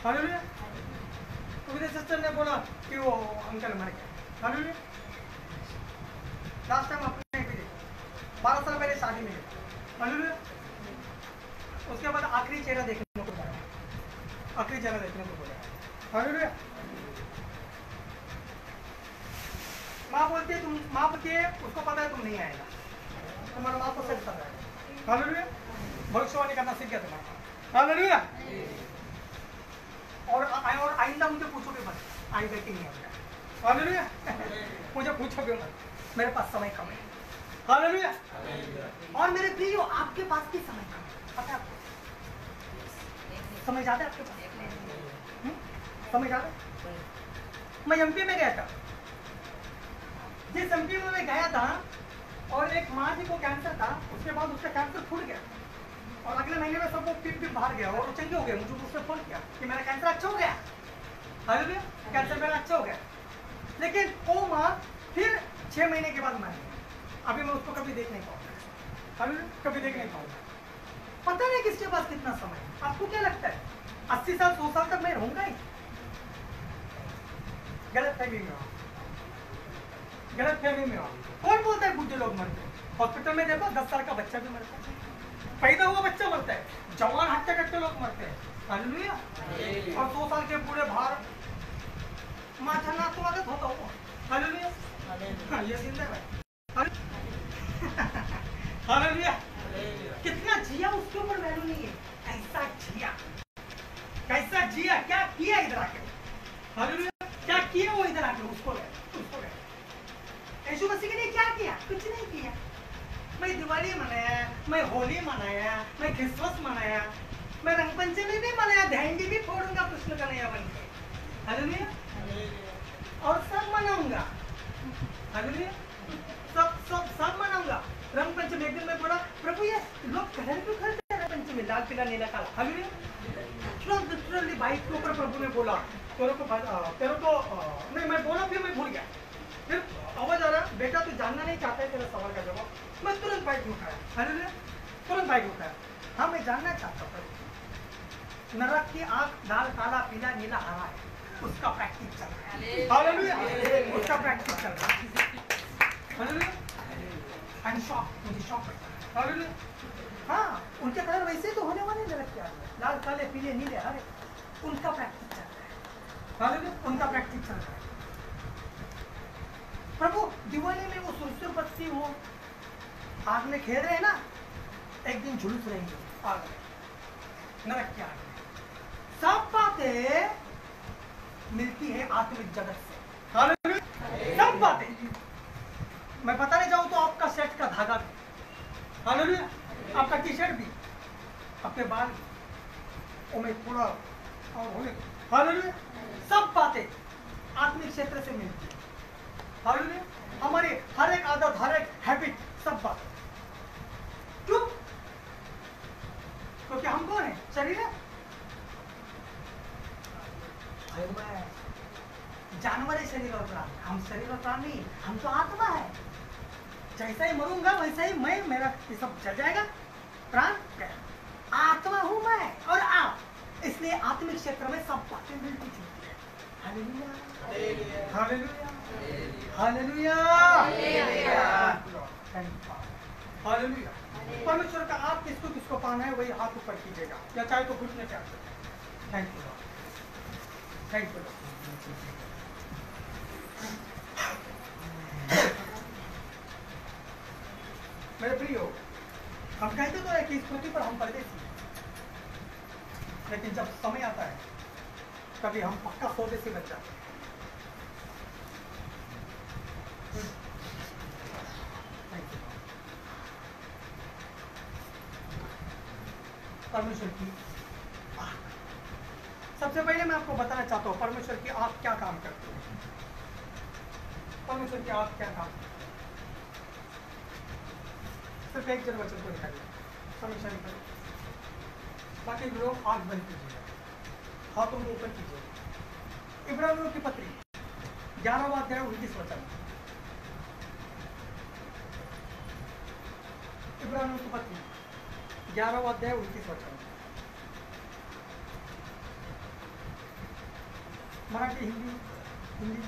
हालेलुया। तो मेरे सिस्टर ने बोला कि वो अंकल मर गए, हालेलुया। लास्ट टाइम अपने 12 साल पहले शादी में, हालेलुया। उसके बाद आखिरी चेहरा देखने को बोला, आखिरी चेहरा देखने को बोला, हालेलुया। माँ बोलती है तुम, माँ बोलती है उसको पता है तुम नहीं आएगा, तुम्हारा माँ को सच पता है, हालेलुया। भविष्यवाणी करना सीख गया तुम्हारा, हालेलुया। और आइंदा मुझे पूछोगे मत आएगा कि नहीं आएगा, हालेलुया। मुझे पूछोगे मत, मेरे पास समय कम है, हालेलुया। और मेरे प्रियो आपके पास भी समय कम है, पता है आपको, समय ज्यादा है आपके पास, समय ज्यादा। मैं एमपी में गया था, जिस एमपी में मैं गया था, और एक माँ जी को कैंसर था, उसके बाद उसका कैंसर फूट गया, और अगले महीने में सबको पिप बाहर गया, और चंगे हो गए। मुझे उसने फोन किया कि मेरा कैंसर अच्छा हो गया, हालेलुया, कैंसर मेरा अच्छा हो गया। लेकिन वो माँ फिर 6 महीने के बाद मर गई, अभी मैं उसको कभी देख नहीं पाऊंगा, हालेलुया, कभी देख नहीं पाऊंगा। पता नहीं किसके पास कितना समय है। आपको क्या लगता है 80 साल 100 साल तक मैं रहूंगा ही? गलत फहमी में हो, गलत फहमी में हो। कौन बोलता है बुढ़े लोग मरते हैं? हॉस्पिटल में देखो 10 साल का बच्चा भी मरता है, पैदा हुआ बच्चा मरता है, जवान हट्टे कट्टे लोग मरते हैं, हालेलुया। और 100 साल के बूढ़े बाहर माथा ना स्वागत होता हो, हालेलुया। ये जिंदा है, हालेलुया। कितना जिया उसके ऊपर वैल्यू नहीं है, कैसा जिया, कैसा जिया, क्या किया इधर आके, हालेलुया, क्या किया वो इधर आके, उसको यीशु मसीह ने क्या किया? कुछ नहीं किया। मैं दिवाली मनाया, मैं होली मनाया, मैं क्रिसमस मनाया, मैं रंगपंचमी भी मनाया, झंडी भी फोड़ूंगा कृष्ण कन्हैया बन के, हालेलुया। और सब मनाऊंगा, हालेलुया, सब मनाऊंगा। रंगपंचमी एक दिन मैं बोला, प्रभु ये लोग कलर क्यों खेलते हैं रंगपंचमी, लाल पीला नीला काला, हालेलुया। तुरंत बाइक के ऊपर प्रभु ने बोला, तेरे को नहीं, मैं बोला फिर मैं भूल गया, फिर आवाज आ रहा, बेटा तू जानना नहीं चाहता है तेरा सवाल का जवाब। मैं तुरंत बाइक उठाया, हालेलुया, तुरंत बाइक उठाया। हाँ मैं जानना चाहता हूँ, नरक की आंख लाल काला पीला नीला हरा है, उसका प्रैक्टिस चल रहा है, हालेलुया, उसका प्रैक्टिस चल रहा है, हालेलुया। आई एम शॉक, मुझे शॉक लगता है, हालेलुया। हाँ उनके कलर वैसे तो होने वाले नरक के आगे, लाल काले पीले नीले हरे, उनका प्रैक्टिस चल रहा है, हालेलुया, उनका प्रैक्टिस चल रहा है। प्रभु दिवाली में वो सुरसुर बत्ती हो, आग में खेल रहे हैं ना, एक दिन झुलस रहेंगे आग में, नरक की आग में। सब बातें मिलती है आत्मिक जगत से, हालेलुया, सब बातें। मैं बताने जाऊं तो आपका सेट का धागा भी, हालेलुया, आपका टी शर्ट भी, अपने बाल भी, और मैं थोड़ा और होने, हालेलुया, सब बातें आत्मिक क्षेत्र से मिलती है, हालेलुया। हमारी हर एक आदत, हर एक हैबिट, सब बात। क्यों? क्योंकि हम कौन है? शरीर है, जानवर है शरीर और प्राण, हम शरीर और प्राण नहीं, हम तो आत्मा है। जैसा ही मरूंगा वैसा ही मैं, मेरा ये सब चल जाएगा, प्राण आत्मा हूं मैं और आप, इसलिए आत्मिक क्षेत्र में सब बातें मिलती जुलती है, हालेलुया, हालेलुया, हालेलुया, हालेलुया। परमेश्वर का आप किसको किसको पाना है वही हाथ ऊपर कीजिएगा, या चाहे तो घुटने पे आ सकते। Thank you. Thank you. मेरे प्रियो, हम कहते तो है कि इस पृथ्वी पर हम परदेसी हैं, लेकिन जब समय आता है कभी हम पक्का स्वदेशी बन जाते हैं। Thank you. परमेश्वर की आँख। सबसे पहले मैं आपको बताना चाहता हूँ परमेश्वर की आँख क्या काम करती है। परमेश्वर की आँख क्या काम करती है? सिर्फ एक जन वचन को निकालिए, समीक्षा निकालिए, बाकी लोग आँख बंद कीजिएगा, हाथों को ऊपर कीजिएगा। इब्रानियों की पत्री 11वां अध्याय 29 वचन। इब्रानियों की पत्री 11वां अध्याय 29 वचन। मराठी, हिंदी, हिंदी।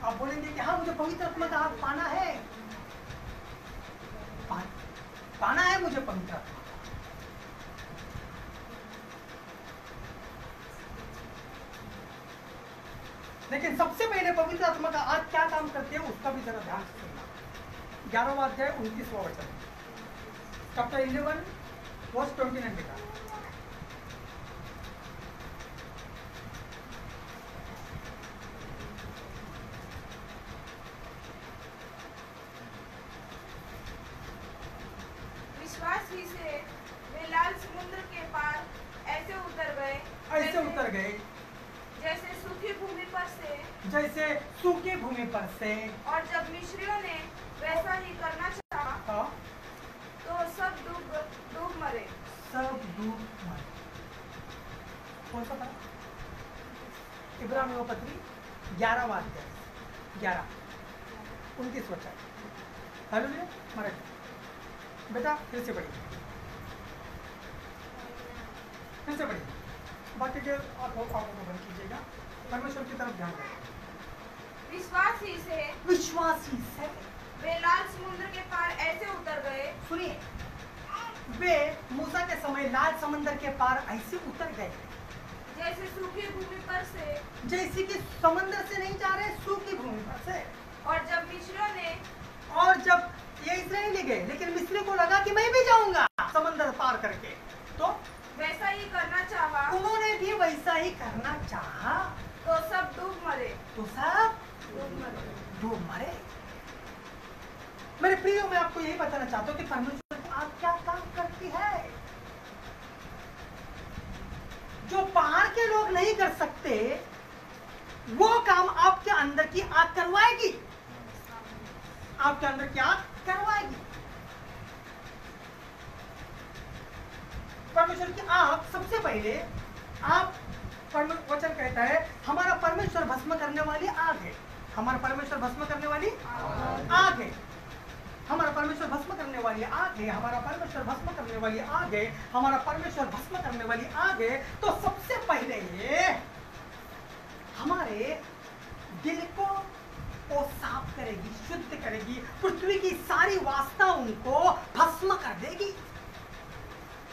आप बोलेंगे कि हाँ मुझे पवित्र आत्मा का हाथ पाना है, पाना है मुझे पवित्र आत्मा। लेकिन सबसे पहले पवित्र आत्मा का आज क्या काम करते हैं उसका भी जरा ध्यान से सुनना। 11वां अध्याय 29वां वचन, चैप्टर 11 वर्स 29 लिखा। विश्वास ही से वे लाल समुद्र के पार ऐसे उतर गए जैसे सूखी भूमि पर से, जैसे सूखी भूमि पर से। और जब मिस्रियों ने वैसा ही करना चाहा हाँ, तो सब डूब मरे। सब डूब मरे। कौन सा था? इब्रानियों पत्री 11वां अध्याय 11-29 वचन। हालेलुया। मराठी बेटा फिर से पढ़िए, फिर से पढ़िए। बाकी के आप आंखों को बंद कीजिएगा, परमेश्वर की तरफ ध्यान दें। विश्वास ही से वे लाल समुद्र के पार ऐसे उतर गए। सुनिए, वे मूसा के समय लाल समंदर के पार ऐसे उतर गए जैसे सूखी भूमि पर से, जैसे कि समंदर से नहीं जा रहे, सूखी भूमि पर से। और जब मिस्रियों ने, और जब ये इस्राएली गए, लेकिन मिस्री को लगा कि मैं भी जाऊंगा समंदर पार करके, तो वैसा ही करना चाहा, उन्होंने भी वैसा ही करना चाहा, तो सब डूब मरे। तो सब डूब मरे। डूब मरे। मेरे प्रियो, मैं आपको यही बताना चाहता हूँ कि परमेश्वर की आँख क्या काम करती है। जो बाहर के लोग नहीं कर सकते वो काम आपके अंदर की आँख करवाएगी, आपके अंदर की आँख करवाएगी। परमेश्वर की आँख सबसे पहले आप, वचन कहता है हमारा परमेश्वर भस्म करने वाली आग है। हमारा परमेश्वर भस्म करने वाली आग है। हमारा परमेश्वर भस्म करने वाली आग है। हमारा परमेश्वर भस्म करने वाली आग है। हमारा परमेश्वर भस्म करने वाली आग है। तो सबसे पहले ये हमारे दिल को वो साफ करेगी, शुद्ध करेगी, पृथ्वी की सारी वासनाओं को भस्म कर देगी,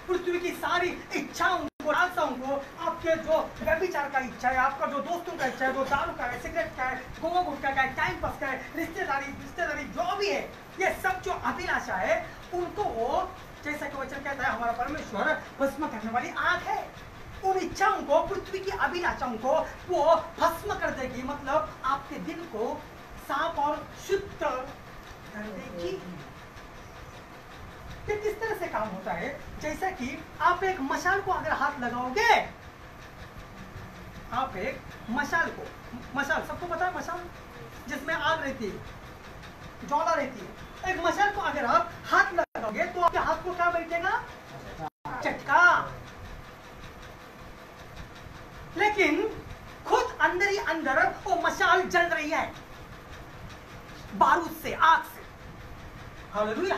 पृथ्वी की सारी इच्छाओं को, लालसाओं को, आपके जो व्यभिचार का इच्छा है, आपका जो दोस्तों का इच्छा है, जो दारू का है, सिगरेट का है, गोवा गुटखा का है, टाइम पास का है, रिश्तेदारी जो भी है, ये सब जो अभिलाषा है उनको वो, जैसा कि वचन कहता है हमारा परमेश्वर भस्म करने वाली आग है। उन इच्छाओं को, पृथ्वी की अभिलाषाओं को वो भस्म कर देगी, मतलब आपके दिल को साफ और शुद्ध कर देगी। ये किस तरह से काम होता है? जैसा कि आप एक मशाल को अगर हाथ लगाओगे, आप एक मशाल को, मशाल सबको पता है, मशाल जिसमें आग रहती है, ज्वाला रहती है, एक मशाल को अगर आप हाथ लगाओगे तो आपके हाथ को क्या बैठेगा? चटका। लेकिन खुद अंदर ही अंदर वो मशाल जल रही है बारूद से, आग से। हालेलुया।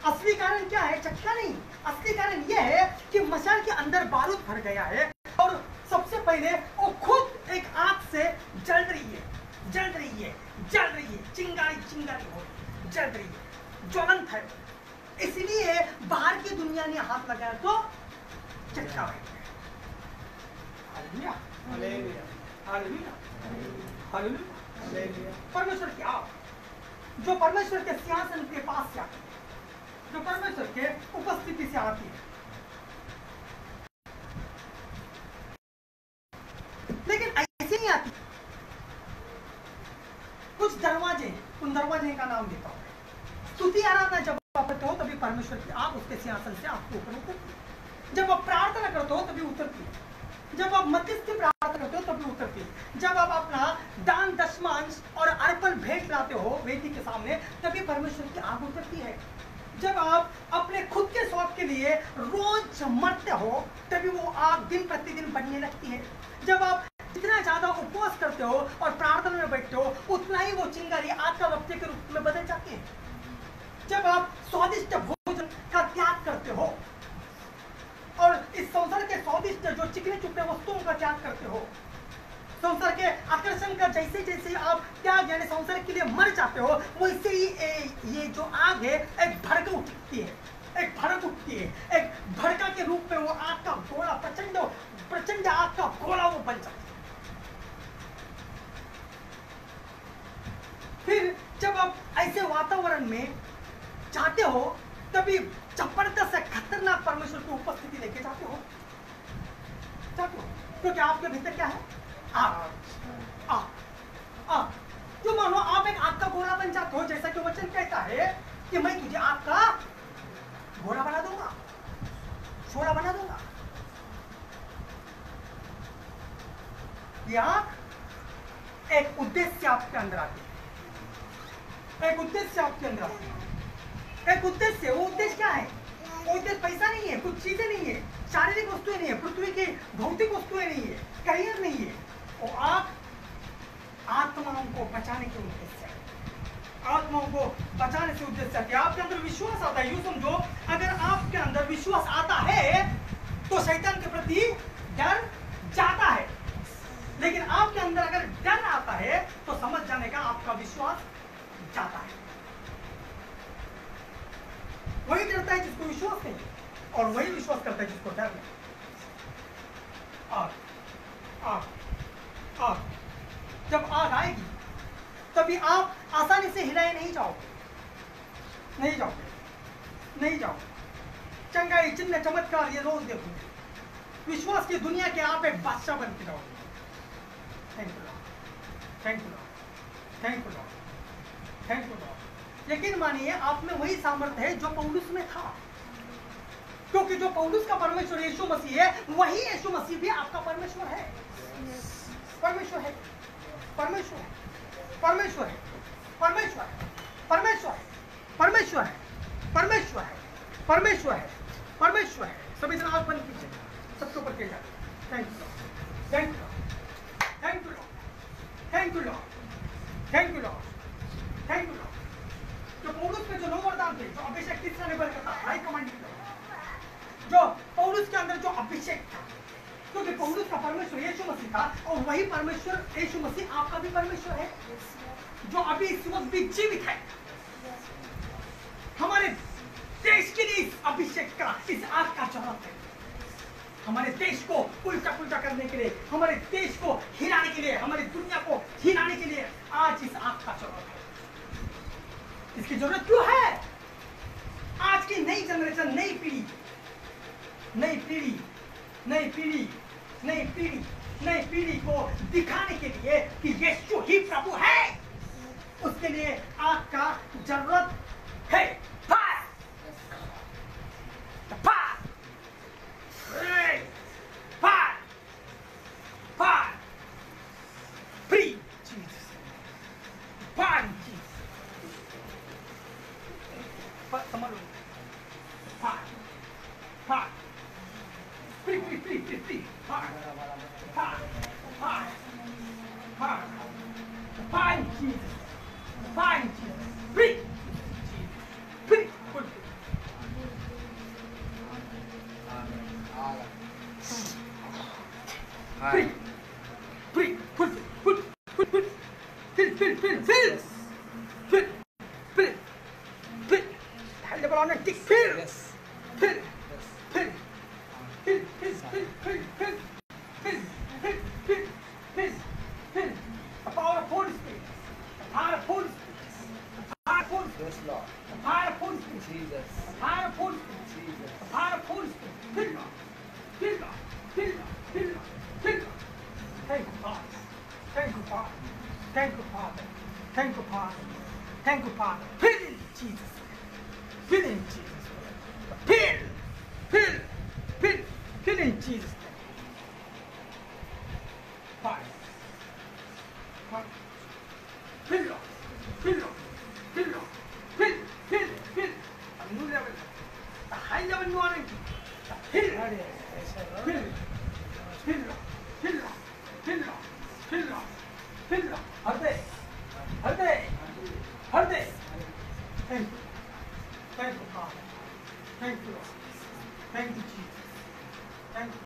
असली कारण क्या है? चटका नहीं। असली कारण यह है कि मशाल के अंदर बारूद भर गया है और सबसे पहले वो खुद एक आग से जल रही है, जल रही है, जल रही है, चिंगारी चिंगारी हो जल रही है, ज्वलंत है। इसलिए बाहर की दुनिया ने हाथ लगाया तो चटका बैठ गया। Hallelujah, hallelujah, hallelujah, hallelujah. Hallelujah. परमेश्वर की आग जो परमेश्वर के सिंहासन के पास से आती है, जो परमेश्वर के उपस्थिति से आती है, लेकिन ऐसे नहीं आती। कुछ दरवाजे, उन दरवाजे का नाम देता हूं। स्तुति आराधना जब आप करते हो तभी परमेश्वर की आग उसके सिंहासन से आपके ऊपर उतरती है। जब आप प्रार्थना करते हो तभी उतरती है। जब आप मध्यस्थी प्रार्थना करते हो तभी उतरती है। जब आप अपना दान दशमांश और अर्पण भेंट लाते हो वेदी के सामने तभी परमेश्वर की आग उतरती है। जब आप अपने खुद के स्वाद के लिए रोज मरते हो तभी वो आग दिन प्रतिदिन बढ़ने लगती है। जब आप जितना ज्यादा उपवास करते हो और प्रार्थना में बैठते हो उतना ही वो चिंगारी आग का रफ्ते के रूप में बदल जाती है। जब आप स्वादिष्ट भोजन का त्याग करते हो और इस संसार के स्वादिष्ट जो चिकने चुपड़े वस्तुओं का त्याग करते हो, संसार के आकर्षण का जैसे जैसे आप त्याग यानी संसार के लिए मर जाते हो वैसे ही ये जो आग है एक भड़क उठती है, एक भड़क उठती है, एक भड़का के रूप में वो आग का गोला प्रचंड प्रचंड आग का गोला वो बन जाता है। फिर जब आप ऐसे वातावरण में जाते हो तभी जबरदस्त से खतरनाक परमेश्वर की उपस्थिति लेके जाते हो क्योंकि आपके भीतर क्या है? आग। आग आग जो मानो आप एक आग का गोला बन जाते हो, जैसा कि वचन कहता है कि मैं तुझे आग का गोला बना दूंगा, शोला बना दूंगा। यह आग एक उद्देश्य आपके अंदर आती है, एक उद्देश्य आपके अंदर आती है, एक उद्देश्य। वो उद्देश्य क्या है? वो उद्देश्य पैसा नहीं है, कुछ चीजें नहीं है, शारीरिक वस्तुएं नहीं है, पृथ्वी की भौतिक वस्तुएं नहीं है, करियर नहीं है। वो आप आत्माओं को बचाने के उद्देश्य है, आत्माओं को बचाने से उद्देश्य है। आपके अंदर विश्वास आता है, यूं समझो अगर आपके अंदर विश्वास आता है तो शैतान के प्रति डर जाता है, लेकिन आपके अंदर अगर डर आता है तो समझ जाने का आपका विश्वास जाता है। वही डरता है जिसको विश्वास नहीं और वही विश्वास करता है जिसको डर नहीं। आग आग आग जब आग आएगी तभी आप आसानी से हिलाए नहीं जाओगे, नहीं जाओगे, नहीं जाओगे। चंगाई चिन्ह चमत्कार ये रोज देखोगे। विश्वास की दुनिया के आप एक बादशाह बन के जाओगे। Thank you Lord, thank you Lord, thank you Lord, thank you Lord. यकीन मानिए आप में वही सामर्थ्य है जो पौलुस में था, क्योंकि जो पौलुस का परमेश्वर यीशु मसीह है वही यीशु मसीह भी आपका परमेश्वर है। परमेश्वर है, परमेश्वर है, परमेश्वर है, परमेश्वर है, परमेश्वर है, परमेश्वर है, परमेश्वर है, परमेश्वर है, परमेश्वर है। सभी जन आंख बंद कीजिए, सबके ऊपर किया जाए। Thank you Lord, thank you Lord, thank you Lord, thank you Lord, thank you Lord, thank you Lord. जो पौलुस में जो 9 वरदान थे, जो अभिषेक तीसरा लेवल का था, हाई कमांडिंग था, जो पौलुस के अंदर जो अभिषेक था, क्योंकि पौलुस का परमेश्वर यीशु मसीह था और वही परमेश्वर यीशु मसीह आपका भी परमेश्वर है, जो अभी इस वक्त भी जीवित है। हमारे देश के लिए इस अभिषेक का, इस आग का जरूरत है। हमारे देश को उल्टा पुल्टा करने के लिए, हमारे देश को हिलाने के लिए, हमारी दुनिया को हिलाने के लिए आज इस आग का जरूरत है। इसकी जरूरत क्यों है? आज की नई जनरेशन, नई पीढ़ी, नई पीढ़ी, नई पीढ़ी, नई पीढ़ी, नई पीढ़ी को दिखाने के लिए कि यीशु ही प्रभु है, उसके लिए आग का जरूरत है। Fire, fire, fire, fire, free Jesus, fire Jesus. समझ लो, fire, fire, free free free free free, fire, fire, fire, fire, fire Jesus, fire Jesus, free, free, good, free, free, good, good, good, good, फिर fill, fill, fill, fill. High level on a tick, fill, Yes. fill, Yes. fill, fill, fill, fill, fill, fill, fill, fill, fill, fill, fill. The power of Holy Spirit. The power of Holy Spirit. The power of Holy Spirit. Yes, Lord. The power of Holy Spirit. Jesus. The power of Holy Spirit. Jesus. The power of Holy Spirit. Fill God. Fill God. Fill God. Fill God. Fill God. Thank you, Father. Thank you, Father. Thank you, Father. Thank you, Father. Thank you, Father. Fill in Jesus' name. Fill in Jesus' name. Fill. Fill. Fill. Fill in Jesus' name. Fire. Fire. Fill Lord. Fill Lord. Fill Lord. Fill. Fill. Fill. A new level. A high level new anointing. Fill. Fill. Fill Lord. Fill Lord. Fill Lord. Fill Lord. Fill Lord. Hurday. Hurday. Hurday. Thank you. Thank you, Father. Thank you, Lord. Thank you, Jesus. Thank you.